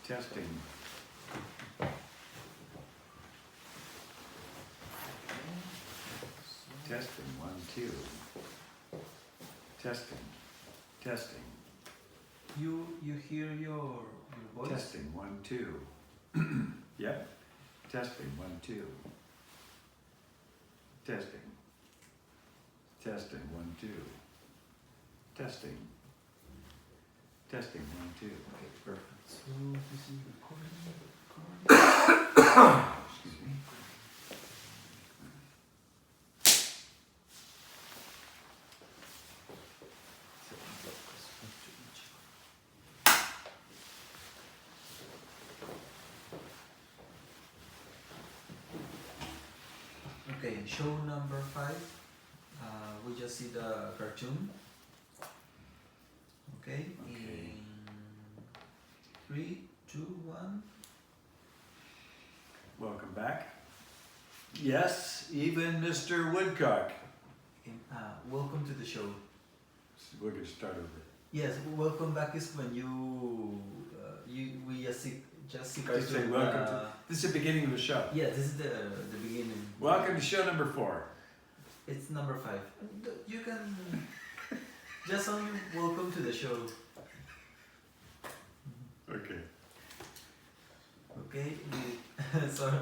Testing. Testing, 1, 2. Testing, testing. You hear your voice? Testing, 1, 2. Yep. Testing, 1, 2. Testing. Testing, 1, 2. Testing. Testing, 1, 2. Okay, perfect. So this is recording. Excuse me. Okay, show number 5. We just see the cartoon. Okay, Okay. in 3, 2, 1. Welcome back. Yes, even Mr. Woodcock. Welcome to the show. We're going to start over. Yes, welcome back is when we just see I say welcome to. This is the beginning of the show. Yeah, this is the beginning. Welcome to show number 4. It's number 5. You can just only welcome to the show. Okay. Okay, sorry.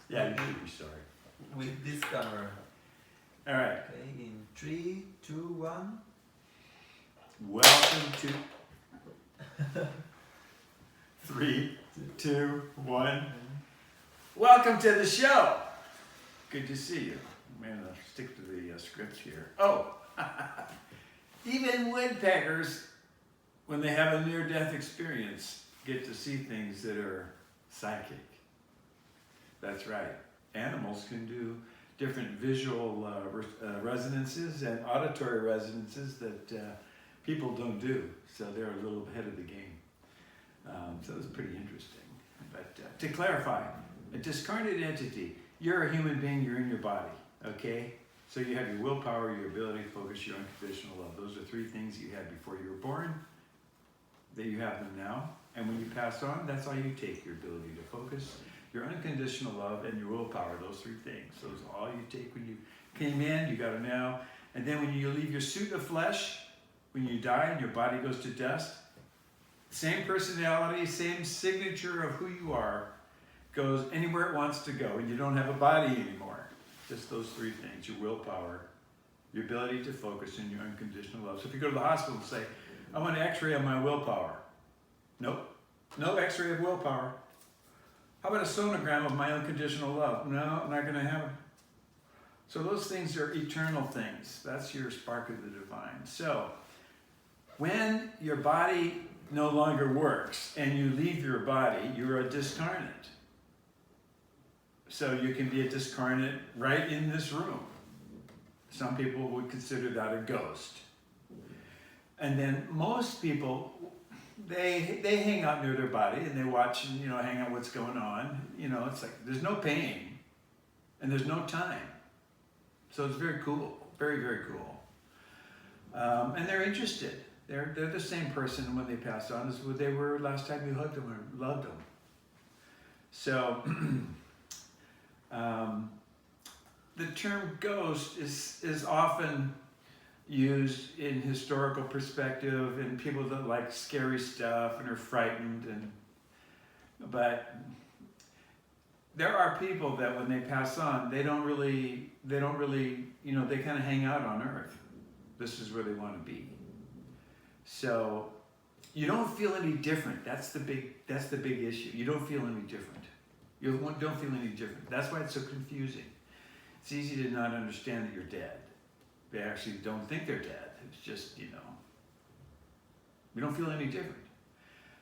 Yeah, you should be sorry. With this camera. All right. Okay, in 3, 2, 1. Welcome to 3, 2, 1. Welcome to the show. Good to see you. I'm going to stick to the script here. Oh, even woodpeckers, when they have a near-death experience, get to see things that are psychic. That's right. Animals can do different visual resonances and auditory resonances that people don't do. So they're a little ahead of the game. So it's pretty interesting. But to clarify, a discarnate entity, you're a human being, you're in your body, okay? So you have your willpower, your ability to focus, your unconditional love. Those are 3 things you had before you were born, that you have them now. And when you pass on, that's all you take, your ability to focus, your unconditional love, and your willpower, those 3 things. Those are all you take when you came in, you got them now. And then when you leave your suit of flesh, when you die and your body goes to dust, same personality, same signature of who you are, goes anywhere it wants to go, and you don't have a body anymore. Just those 3 things, your willpower, your ability to focus, and your unconditional love. So if you go to the hospital and say, I want an x-ray of my willpower. Nope, no x-ray of willpower. How about a sonogram of my unconditional love? No, I'm not gonna have it. So those things are eternal things. That's your spark of the divine. So when your body no longer works and you leave your body, you're a discarnate. So you can be a discarnate right in this room. Some people would consider that a ghost. And then most people, they hang out near their body and they watch and, hang out what's going on. It's like there's no pain and there's no time. So it's very cool, very, very cool. And they're interested. They're the same person when they pass on as what they were last time you hugged them or loved them. So the term ghost is often used in historical perspective and people that like scary stuff and are frightened, but there are people that when they pass on, they don't really, they kind of hang out on earth. This is where they want to be. So you don't feel any different. That's the big issue. You don't feel any different. You don't feel any different. That's why it's so confusing. It's easy to not understand that you're dead. They actually don't think they're dead. It's just, we don't feel any different.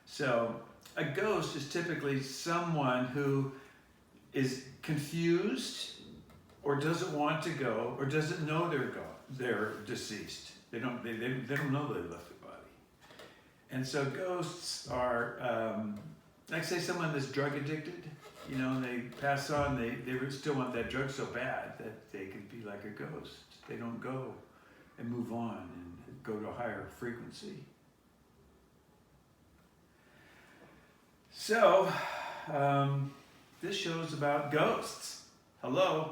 So a ghost is typically someone who is confused or doesn't want to go or doesn't know they're deceased. They don't know they left their body. And so ghosts are, like say someone that's drug addicted, they pass on, they still want that drug so bad that they could be like a ghost. They don't go and move on and go to a higher frequency. So, this show is about ghosts. Hello.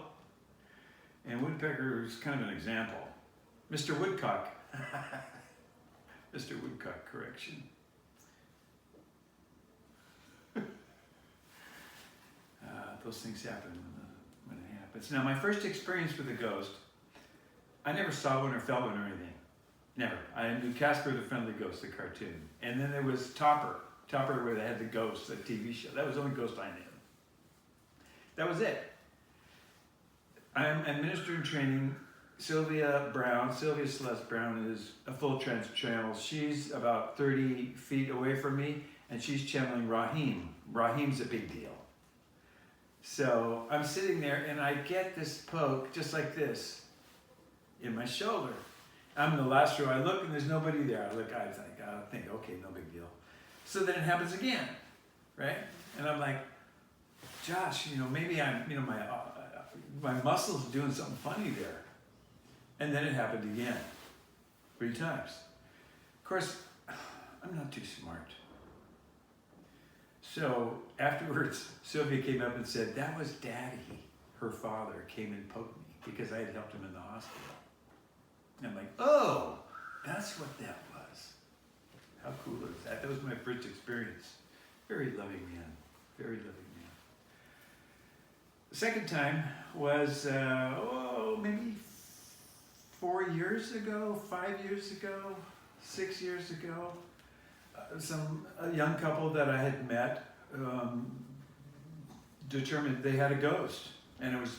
And Woodpecker is kind of an example. Mr. Woodcock. Mr. Woodcock, correction. Those things happen when it happens. Now, my first experience with a ghost, I never saw one or felt one or anything. Never. I knew Casper the Friendly Ghost, the cartoon. And then there was Topper. Topper, where they had the ghost, the TV show. That was the only ghost I knew. That was it. I'm a minister in training. Sylvia Celeste Brown is a full trance channel. She's about 30 feet away from me, and she's channeling Rahim. Rahim's a big deal. So I'm sitting there, and I get this poke, just like this, in my shoulder. I'm in the last row. I look, and there's nobody there. I think, okay, no big deal. So then it happens again, right? And I'm like, Josh, maybe I'm, my muscles doing something funny there. And then it happened again, 3 times. Of course, I'm not too smart. So afterwards, Sylvia came up and said, that was Daddy, her father, came and poked me because I had helped him in the hospital. And I'm like, oh, that's what that was. How cool is that? That was my first experience. Very loving man, very loving man. The second time was, maybe 4 years ago, 5 years ago, 6 years ago. A young couple that I had met determined they had a ghost, and it was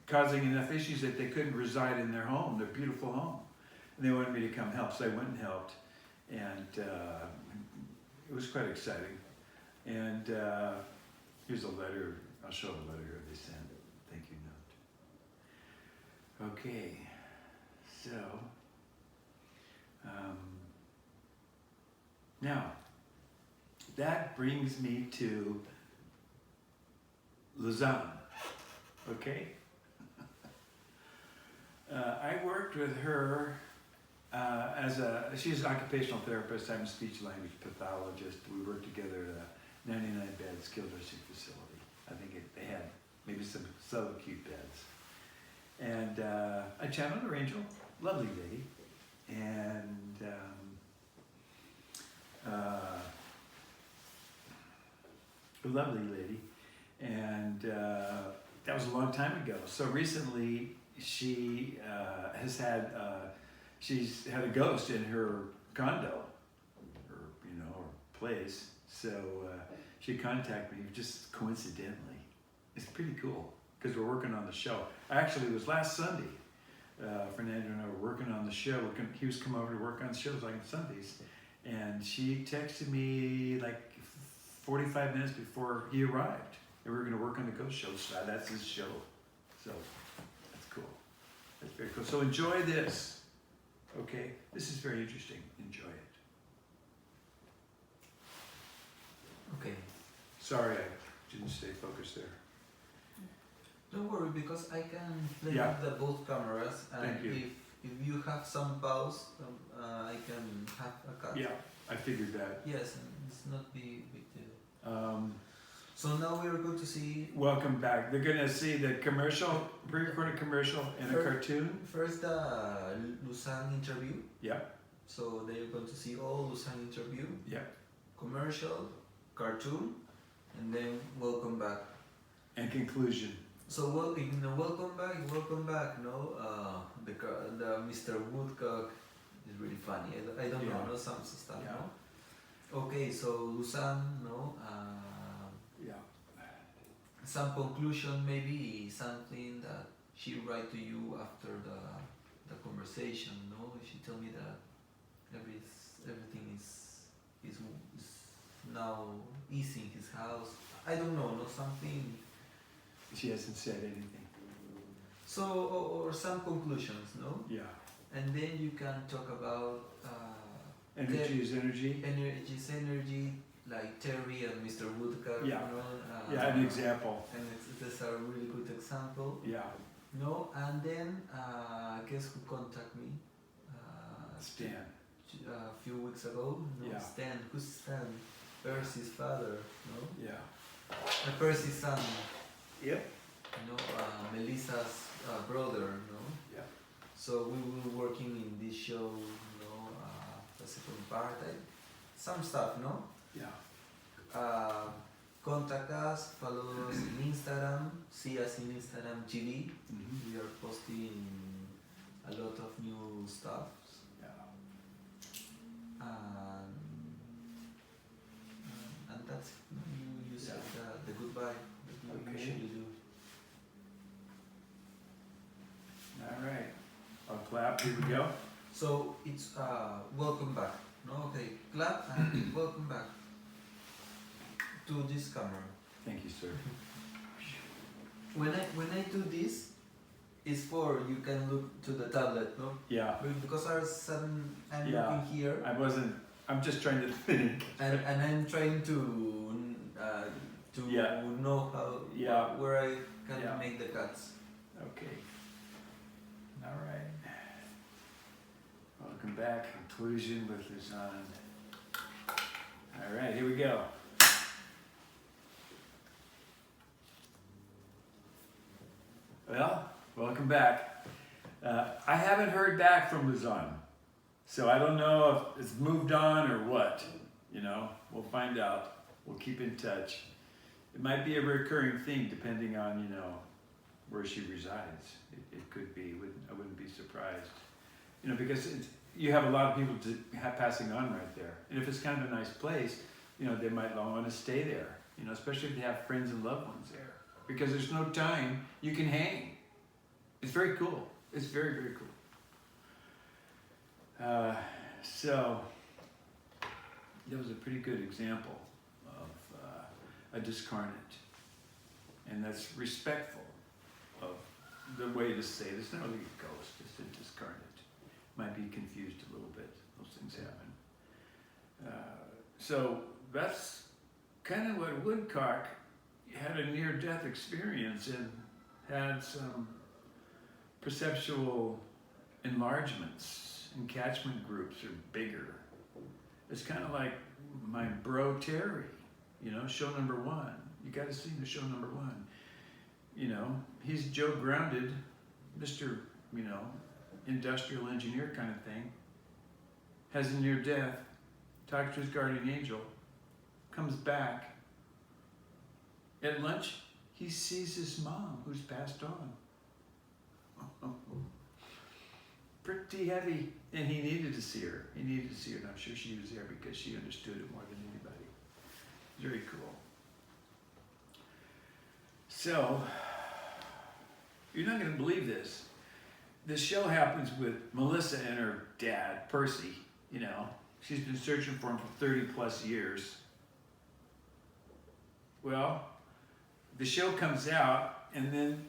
causing enough issues that they couldn't reside in their home, their beautiful home. And they wanted me to come help, so I went and helped, and it was quite exciting. And here's a letter. I'll show a letter they sent. Thank you note. Okay, so now that brings me to Lausanne. Okay. I worked with her she's an occupational therapist. I'm a speech language pathologist. We worked together at a 99-bed skilled nursing facility. I think they had maybe some subacute beds. And I channeled her angel, lovely lady, and a lovely lady, and that was a long time ago. So recently, she she's had a ghost in her condo, or place. So she contacted me just coincidentally. It's pretty cool because we're working on the show. Actually, it was last Sunday. Fernando and I were working on the show. He was coming over to work on shows like on Sundays, and she texted me like 45 minutes before he arrived. And we were going to work on the ghost show. So that's his show. So that's cool. That's very cool. So enjoy this. Okay? This is very interesting. Enjoy it. Okay. Sorry, I didn't stay focused there. Don't worry, because I can play Yeah. with both cameras, and Thank you. if you have some pause, I can have a cut. Yeah, I figured that. Yes, and it's not big deal. So now we are going to see Welcome back. They're going to see the commercial, pre-recorded commercial, and a First- cartoon. first the Lausanne interview. Yeah, So they're going to see all Lausanne interview, yeah. commercial, cartoon, and then welcome back. And conclusion. So welcome back. No, the Mr. Woodcock is really funny. I don't Yeah. know some stuff. Yeah. No. Okay, so Lausanne, no. Yeah. Some conclusion, maybe something that she write to you after the conversation. No, she tell me that everything is now easy in his house. I don't know. No, something. She hasn't said anything. So, or some conclusions, no? Yeah. And then you can talk about Energy is energy. energy, like Terry and Mr. Woodcock, Yeah. you know? Yeah, an example. And it's a really good example, Yeah. no? And then, guess who contacted me? Stan. A few weeks ago? No, Yeah. Stan. Who's Stan? Percy's father, no? Yeah. Percy's son, Yep. Melissa's brother, no? Yeah. So we were working in this show, the second part, some stuff, no? Yeah. Contact us, follow us in Instagram, see us in Instagram TV. Mm-hmm. We are posting a lot of new stuff. Yeah. And that's it. You said the goodbye that you Okay. usually do. All right. I'll clap. Here we go. So it's welcome back. No, okay, clap and welcome back to this camera. Thank you, sir. When I do this, it's for you can look to the tablet, no? Yeah. Because I'm Yeah. looking here I'm just trying to think. and I'm trying to Yeah. know how Yeah. where I can Yeah. make the cuts. Okay. All right. Welcome back. Conclusion with Luzon. All right, here we go. Well, welcome back. I haven't heard back from Luzon, so I don't know if it's moved on or what. You know, we'll find out. We'll keep in touch. It might be a recurring thing depending on, you know, where she resides. It could be. I wouldn't be surprised. You know, because you have a lot of people passing on right there. And if it's kind of a nice place, you know, they might want to stay there. You know, especially if they have friends and loved ones there. Because there's no time you can hang. It's very cool. It's very, very cool. So, that was a pretty good example of a discarnate. And that's respectful of the way to say it. It's not really a ghost, it's a discarnate. Might be confused a little bit. Those things happen. So that's kind of what Woodcock had a near-death experience and had some perceptual enlargements. Encatchment groups are bigger. It's kind of like my bro Terry, you know, show number 1. You got to see the show number 1. You know, he's Joe Grounded, Mr., you know, industrial engineer kind of thing, has a near death, talks to his guardian angel, comes back. At lunch, he sees his mom, who's passed on. Pretty heavy, and he needed to see her. He needed to see her, and I'm sure she was there because she understood it more than anybody. Very cool. So, you're not going to believe this. This show happens with Melissa and her dad, Percy. You know, she's been searching for him for 30 plus years. Well, the show comes out, and then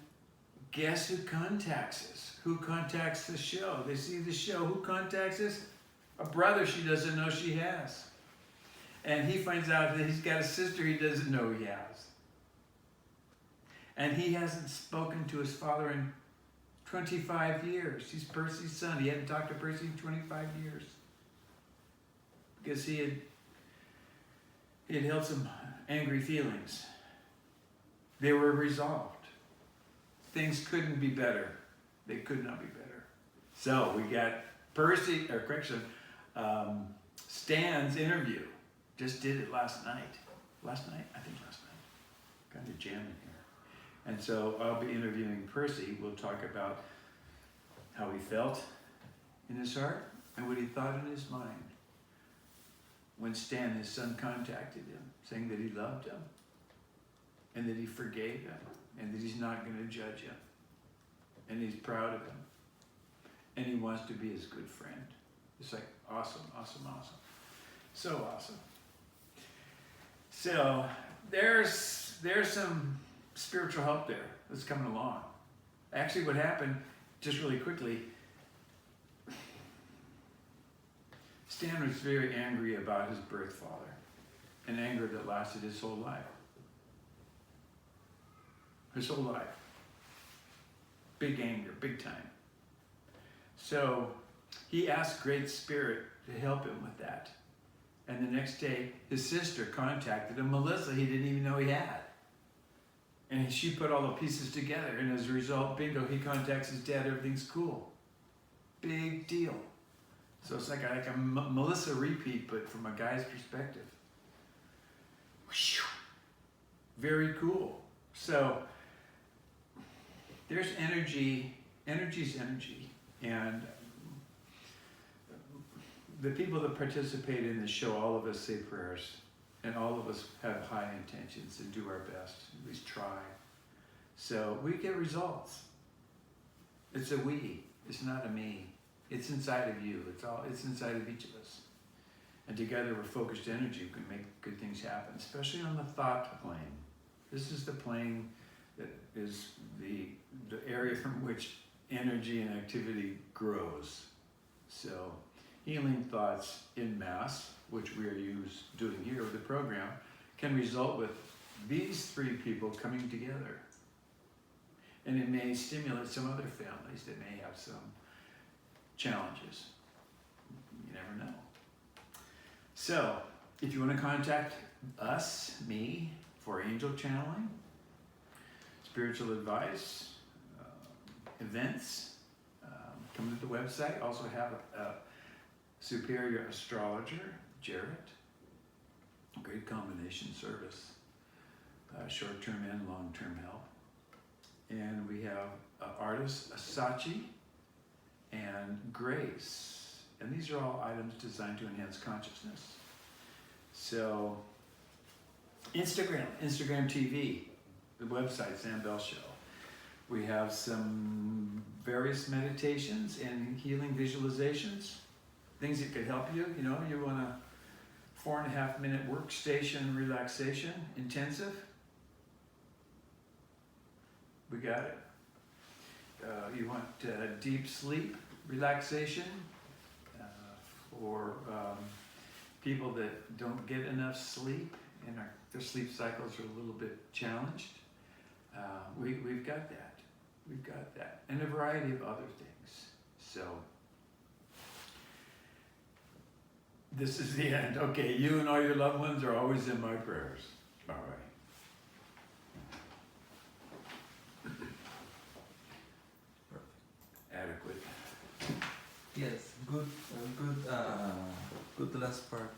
guess who contacts us? Who contacts the show? They see the show. Who contacts us? A brother she doesn't know she has. And he finds out that he's got a sister he doesn't know he has. And he hasn't spoken to his father in 25 years. He's Percy's son. He hadn't talked to Percy in 25 years. Because he had held some angry feelings. They were resolved. Things couldn't be better. They could not be better. So we got Stan's interview. Just did it last night. I think last night. Kind of jamming here. And so I'll be interviewing Percy. We'll talk about how he felt in his heart and what he thought in his mind when Stan, his son, contacted him, saying that he loved him and that he forgave him and that he's not going to judge him and he's proud of him and he wants to be his good friend. It's like awesome, awesome, awesome. So awesome. So there's some spiritual help there that's coming along. Actually, what happened, just really quickly, Stan was very angry about his birth father, an anger that lasted his whole life. His whole life. Big anger, big time. So he asked Great Spirit to help him with that. And the next day, his sister contacted him, Melissa, he didn't even know he had. And she put all the pieces together, and as a result, bingo, he contacts his dad, everything's cool. Big deal. So it's like a Melissa repeat, but from a guy's perspective. Very cool. So there's energy, energy's energy. And the people that participate in the show, all of us say prayers. And all of us have high intentions and do our best, at least try. So we get results. It's a we, it's not a me. It's inside of you, it's inside of each of us. And together we're focused energy, we can make good things happen, especially on the thought plane. This is the plane that is the area from which energy and activity grows. So healing thoughts in mass, which we are doing here with the program, can result with these three people coming together. And it may stimulate some other families that may have some challenges. You never know. So, if you want to contact us, me, for angel channeling, spiritual advice, events, come to the website. Also have a superior astrologer, Jarrett. Great combination service. Short-term and long-term help. And we have artists Asachi and Grace. And these are all items designed to enhance consciousness. So, Instagram TV, the website, Sam Bell Show. We have some various meditations and healing visualizations, things that could help you. You know, you want a 4.5-minute workstation relaxation intensive. We got it. You want deep sleep relaxation for people that don't get enough sleep and their sleep cycles are a little bit challenged. We've got that. We've got that. And a variety of other things. So, this is the end. Okay, you and all your loved ones are always in my prayers. All right. Adequate. Yes, good last part.